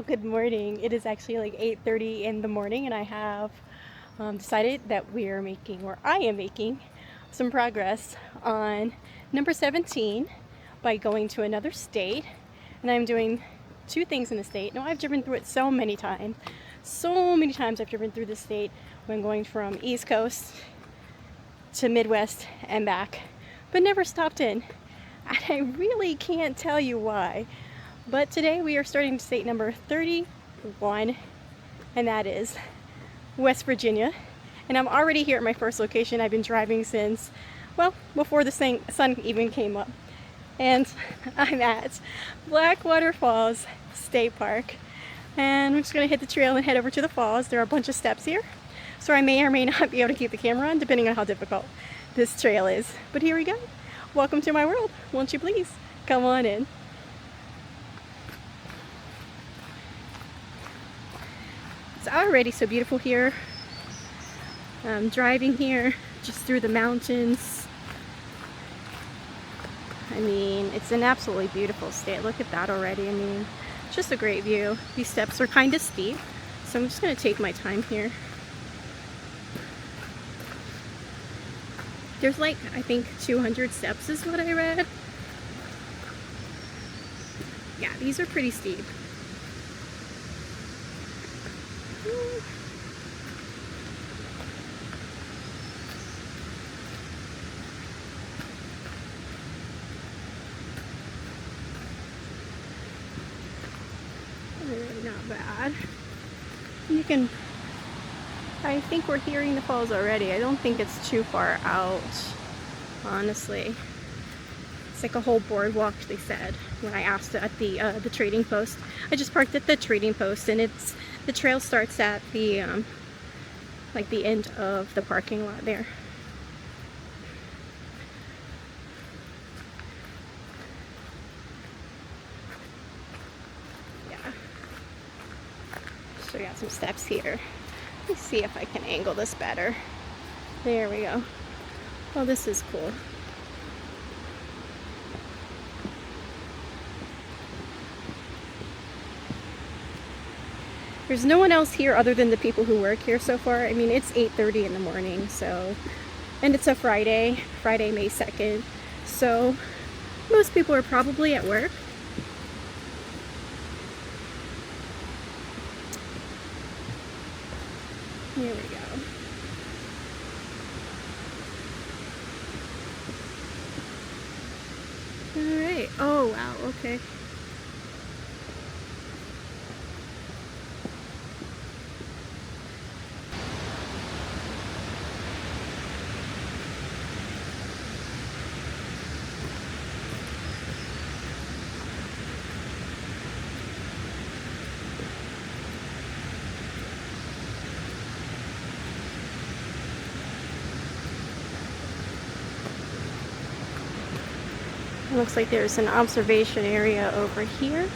Wow, good morning. It is actually like 8:30 in the morning, and I have decided that we are making, or I am making, some progress on number 17 by going to another state. And I'm doing two things in the state. Now, I've driven through it so many times. So many times I've driven through the state when going from East Coast to Midwest and back, but never stopped in. And I really can't tell you why. But today we are starting state number 31, and that is West Virginia. And I'm already here at my first location. I've been driving since, well, before the sun even came up. And I'm at Blackwater Falls State Park. And I'm just going to hit the trail and head over to the falls. There are a bunch of steps here, so I may or may not be able to keep the camera on, depending on how difficult this trail is. But here we go. Welcome to my world. Won't you please come on in? It's already so beautiful here. I'm driving here just through the mountains. I mean, it's an absolutely beautiful state. Look at that already. I mean, just a great view. These steps are kind of steep, so I'm just going to take my time here. There's like, I think 200 steps is what I read. Yeah, these are pretty steep. Really not bad. You can, I think we're hearing the falls already. I don't think it's too far out, honestly. It's like a whole boardwalk, they said when I asked at the trading post. I just parked at the trading post, and the trail starts at the like the end of the parking lot there. Yeah. So we got some steps here. Let me see if I can angle this better. There we go. Oh, this is cool. There's no one else here other than the people who work here so far. I mean, it's 8:30 in the morning, so, and it's a Friday, May 2nd. So most people are probably at work. Here we go. All right. Oh, wow. Okay. It looks like there's an observation area over here.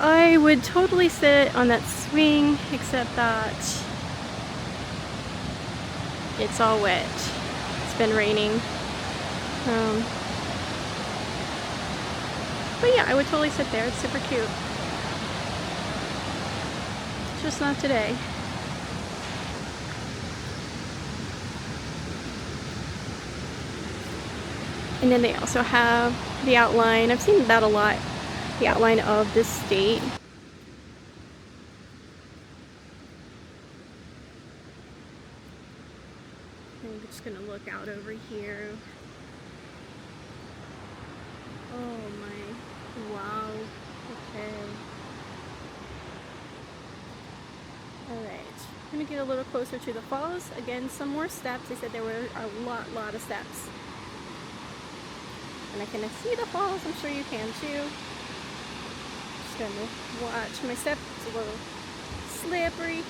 I would totally sit on that swing, except that it's all wet. It's been raining. But yeah, I would totally sit there. It's super cute. Just not today. And then they also have the outline. I've seen that a lot. The outline of this state. I'm just gonna look out over here. Oh my, wow, okay. Alright, I'm gonna get a little closer to the falls. Again, some more steps. They said there were a lot of steps. And I can see the falls, I'm sure you can too. Just gonna watch my step. It's a little slippery.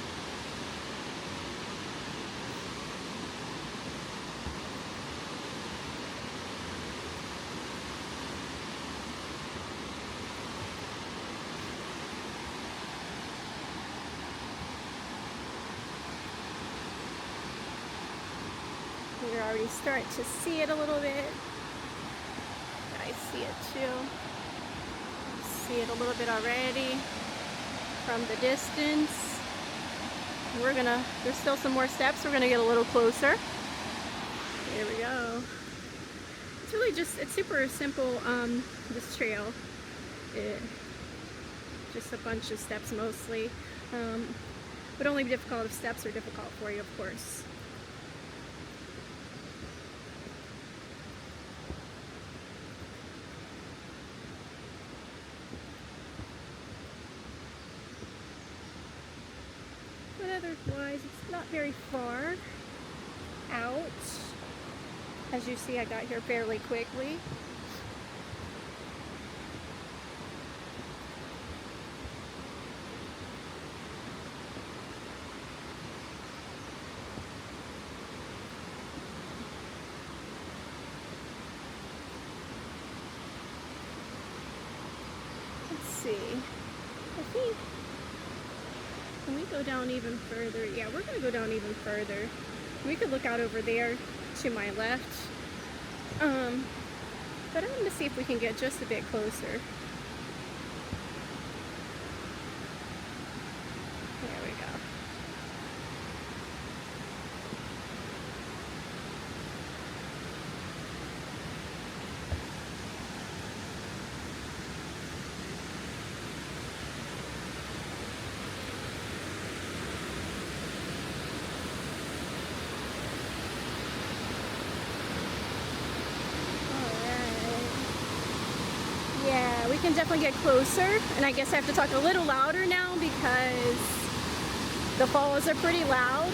We're already starting to see it a little bit. I see it too. See it a little bit already from the distance. There's still some more steps. We're gonna get a little closer. There we go. It's really it's super simple, this trail. Just a bunch of steps mostly. Would only be difficult if steps are difficult for you, of course. But otherwise, it's not very far out. As you see, I got here fairly quickly. Let's see. I think, can we go down even further? Yeah, we're going to go down even further. We could look out over there to my left. But I'm going to see if we can get just a bit closer. There we go. Yeah, we can definitely get closer, and I guess I have to talk a little louder now because the falls are pretty loud.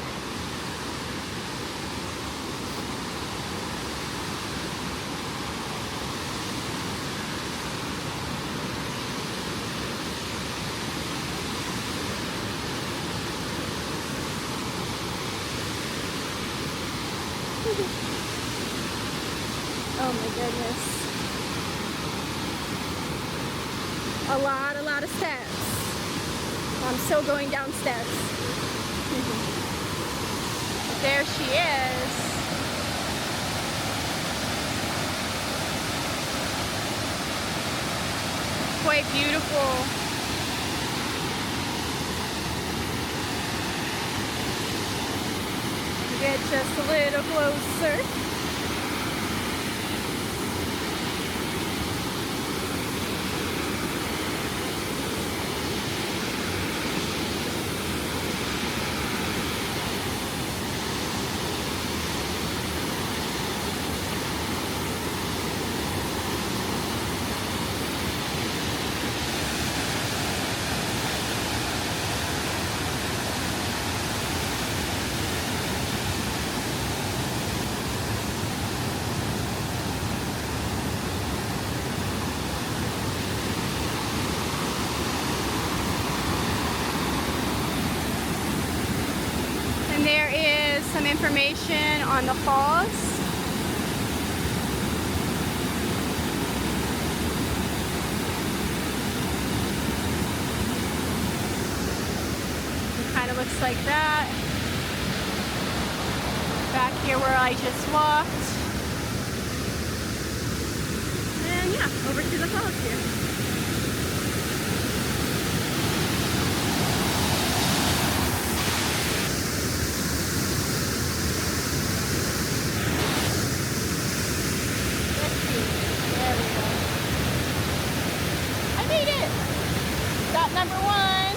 Oh my goodness. A lot of steps. I'm still going down steps. There she is. Quite beautiful. Get just a little closer. There is some information on the falls. It kind of looks like that. Back here where I just walked. And yeah, over to the falls here. Stop number one.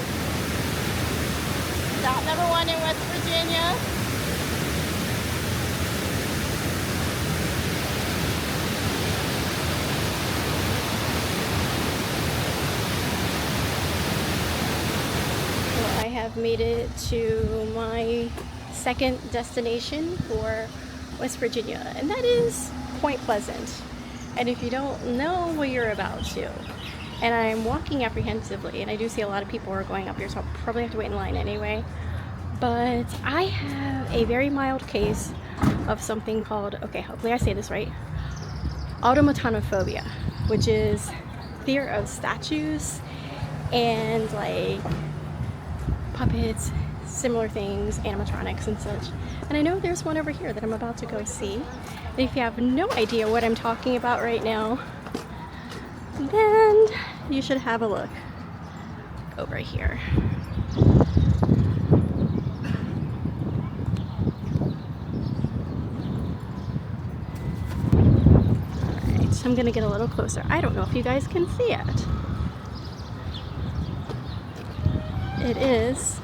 Stop number one in West Virginia. Well, I have made it to my second destination for West Virginia, and that is Point Pleasant. And if you don't know what you're about to, and I'm walking apprehensively, and I do see a lot of people are going up here, so I'll probably have to wait in line anyway. But I have a very mild case of something called, okay, hopefully I say this right, automatonophobia, which is fear of statues and like puppets, similar things, animatronics and such. And I know there's one over here that I'm about to go see. And if you have no idea what I'm talking about right now, then you should have a look over here. Alright, so I'm gonna get a little closer. I don't know if you guys can see it. It is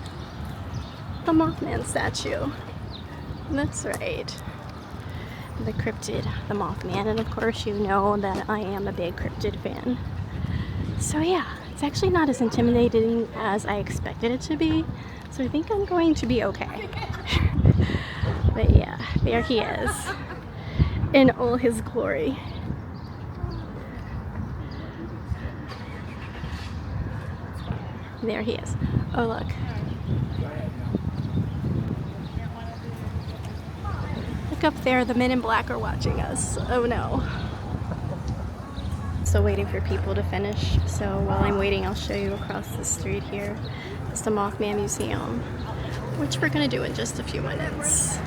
the Mothman statue. That's right. The cryptid, the Mothman, and of course you know that I am a big cryptid fan. So yeah, it's actually not as intimidating as I expected it to be, so I think I'm going to be okay. But yeah, there he is in all his glory. There he is. Oh look. Look up there, the men in black are watching us. Oh no. Still waiting for people to finish, so while I'm waiting I'll show you across the street here. It's the Mothman Museum, which we're gonna do in just a few minutes.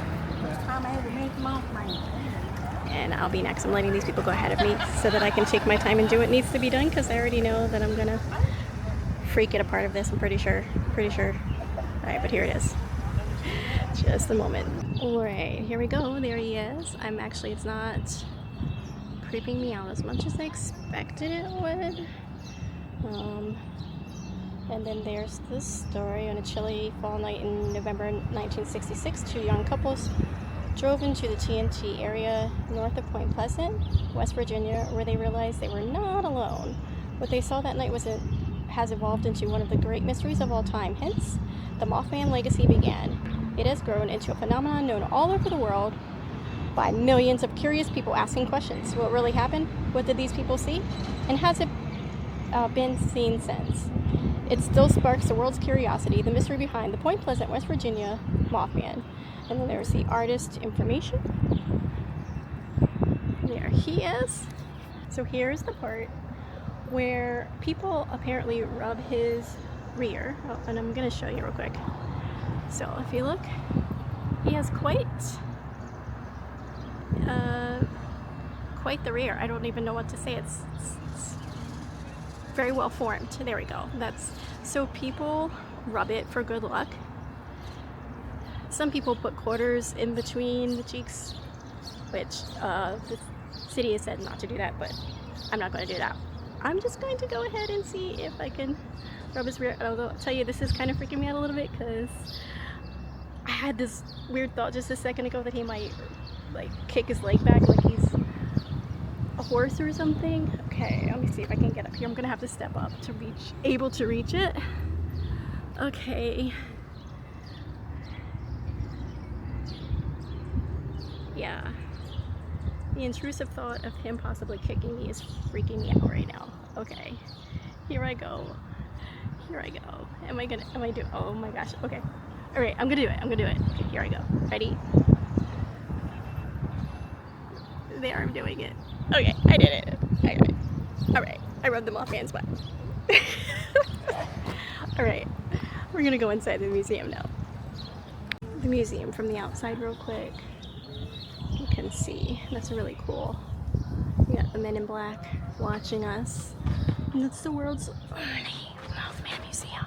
And I'll be next. I'm letting these people go ahead of me so that I can take my time and do what needs to be done, because I already know that I'm gonna freak it apart of this, I'm pretty sure. Alright, but here it is. Just a moment. Alright, here we go. There he is. It's not creeping me out as much as I expected it would. And then there's this story. On a chilly fall night in November 1966, two young couples drove into the TNT area north of Point Pleasant, West Virginia, where they realized they were not alone. What they saw that night has evolved into one of the great mysteries of all time. Hence, the Mothman legacy began. It has grown into a phenomenon known all over the world by millions of curious people asking questions. What really happened? What did these people see? And has it been seen since? It still sparks the world's curiosity, the mystery behind the Point Pleasant, West Virginia Mothman. And then there's the artist information. There he is. So here's the part where people apparently rub his rear. Oh, and I'm going to show you real quick. So if you look, he has quite the rear. I don't even know what to say. It's very well formed. There we go. So people rub it for good luck. Some people put quarters in between the cheeks, which the city has said not to do that, but I'm not going to do that. I'm just going to go ahead and see if I can rub his rear. Although I'll tell you, this is kind of freaking me out a little bit, because I had this weird thought just a second ago that he might like kick his leg back like he's a horse or something. Okay, let me see if I can get up here. I'm gonna have to step up to able to reach it. Okay. Yeah. The intrusive thought of him possibly kicking me is freaking me out right now. Okay. Here I go. Am I doing, oh my gosh. Okay. Alright, I'm gonna do it. Okay, here I go. Ready? There, I'm doing it. Okay, I did it. Alright, I rubbed the Mothman's butt. Alright, we're gonna go inside the museum now. The museum from the outside real quick. You can see, that's really cool. We got the men in black watching us. And that's the world's only Mothman museum.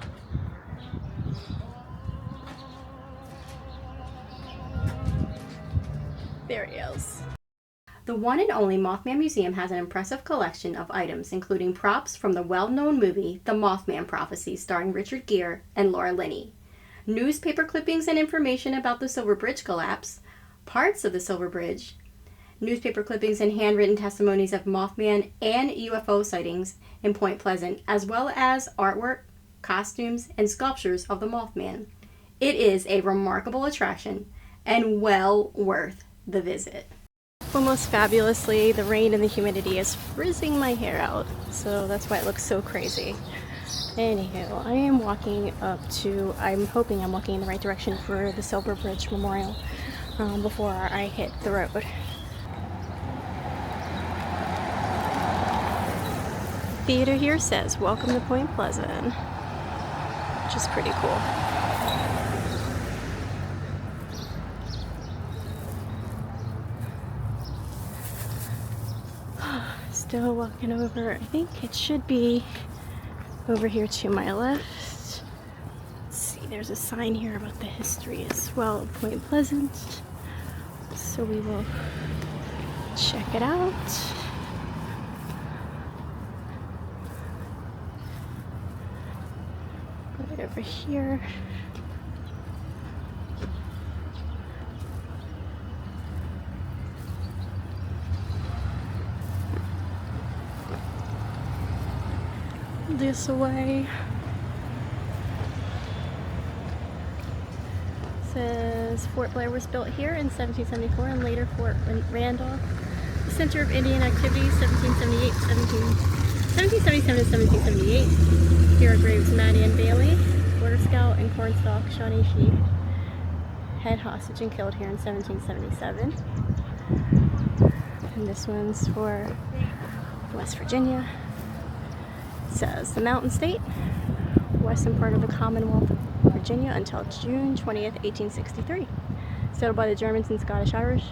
There he is. The one and only Mothman Museum has an impressive collection of items, including props from the well-known movie The Mothman Prophecy, starring Richard Gere and Laura Linney, newspaper clippings and information about the Silver Bridge collapse, parts of the Silver Bridge, newspaper clippings and handwritten testimonies of Mothman and UFO sightings in Point Pleasant, as well as artwork, costumes, and sculptures of the Mothman. It is a remarkable attraction and well worth the visit. Almost fabulously, the rain and the humidity is frizzing my hair out, so that's why it looks so crazy. Anywho, I am walking up to, I'm hoping I'm walking in the right direction for the Silver Bridge Memorial before I hit the road. Theater here says, "Welcome to Point Pleasant," which is pretty cool. Still walking over. I think it should be over here to my left. Let's see, there's a sign here about the history as well of Point Pleasant. So we will check it out. Right over here. This way. It says Fort Blair was built here in 1774 and later Fort Randolph. The center of Indian activities 1777 to 1778. Here are graves Maddie and Bailey, Border Scout and Cornstalk, Shawnee Sheep, head hostage and killed here in 1777. And this one's for West Virginia. It says the Mountain State, western part of the Commonwealth of Virginia until June 20th, 1863. Settled by the Germans and Scottish Irish,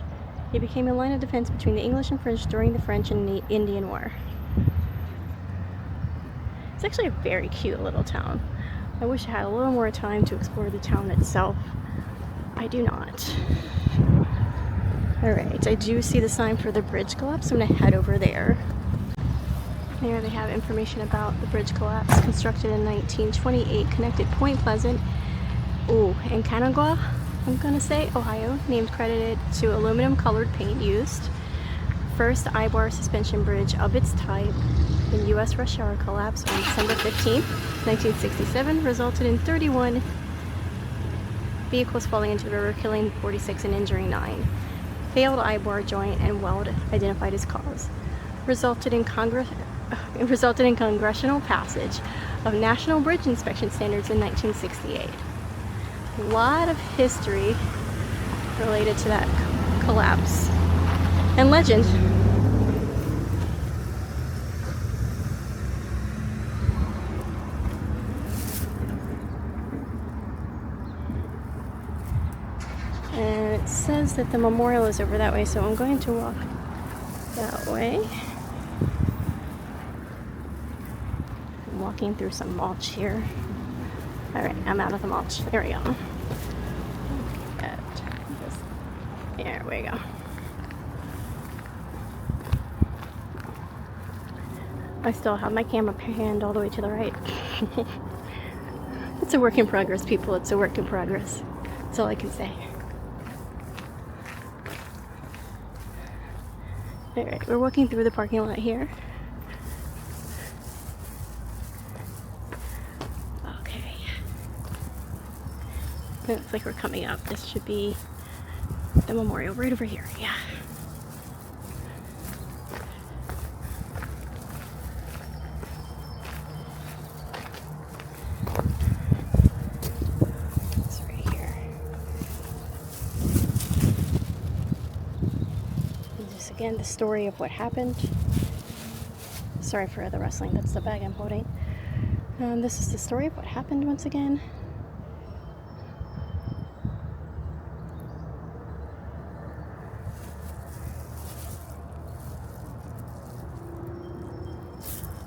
it became a line of defense between the English and French during the French and the Indian War. It's actually a very cute little town. I wish I had a little more time to explore the town itself. I do not. Alright, I do see the sign for the bridge collapse. I'm going to head over there. There they have information about the bridge collapse. Constructed in 1928, connected Point Pleasant, and Kanawha, I'm gonna say, Ohio. Named credited to aluminum colored paint used. First I-bar suspension bridge of its type in U.S. rush hour collapse on December 15, 1967, resulted in 31 vehicles falling into the river, killing 46 and injuring 9. Failed I-bar joint and weld identified as cause. Resulted in congressional passage of National Bridge Inspection Standards in 1968. A lot of history related to that collapse and legend. And it says that the memorial is over that way, so I'm going to walk that way. Walking through some mulch here. Alright, I'm out of the mulch. There we go. There we go. I still have my camera panned all the way to the right. It's a work in progress, people. It's a work in progress. That's all I can say. Alright, we're walking through the parking lot here. Looks like we're coming up. This should be the memorial right over here. Yeah. It's right here. And just again, the story of what happened. Sorry for the rustling. That's the bag I'm holding. This is the story of what happened once again.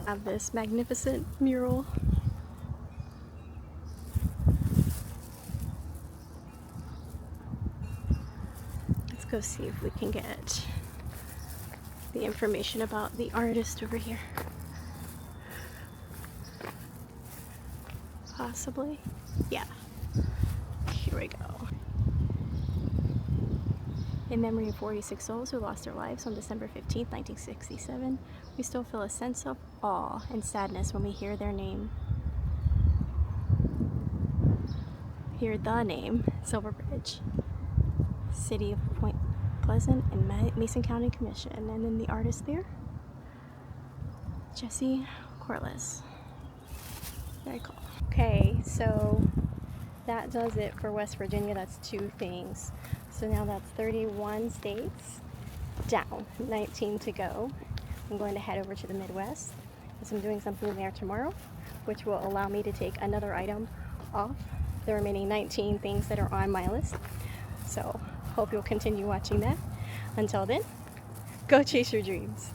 Have this magnificent mural. Let's go see if we can get the information about the artist over here. Possibly. Yeah. Here we go. In memory of 46 souls who lost their lives on December 15, 1967, we still feel a sense of awe and sadness when we hear their name. Hear the name, Silverbridge, City of Point Pleasant and Mason County Commission. And then the artist there, Jesse Corliss. Very cool. Okay, so that does it for West Virginia. That's 2 things. So now that's 31 states down, 19 to go. I'm going to head over to the Midwest because I'm doing something there tomorrow, which will allow me to take another item off the remaining 19 things that are on my list. So hope you'll continue watching that. Until then, go chase your dreams.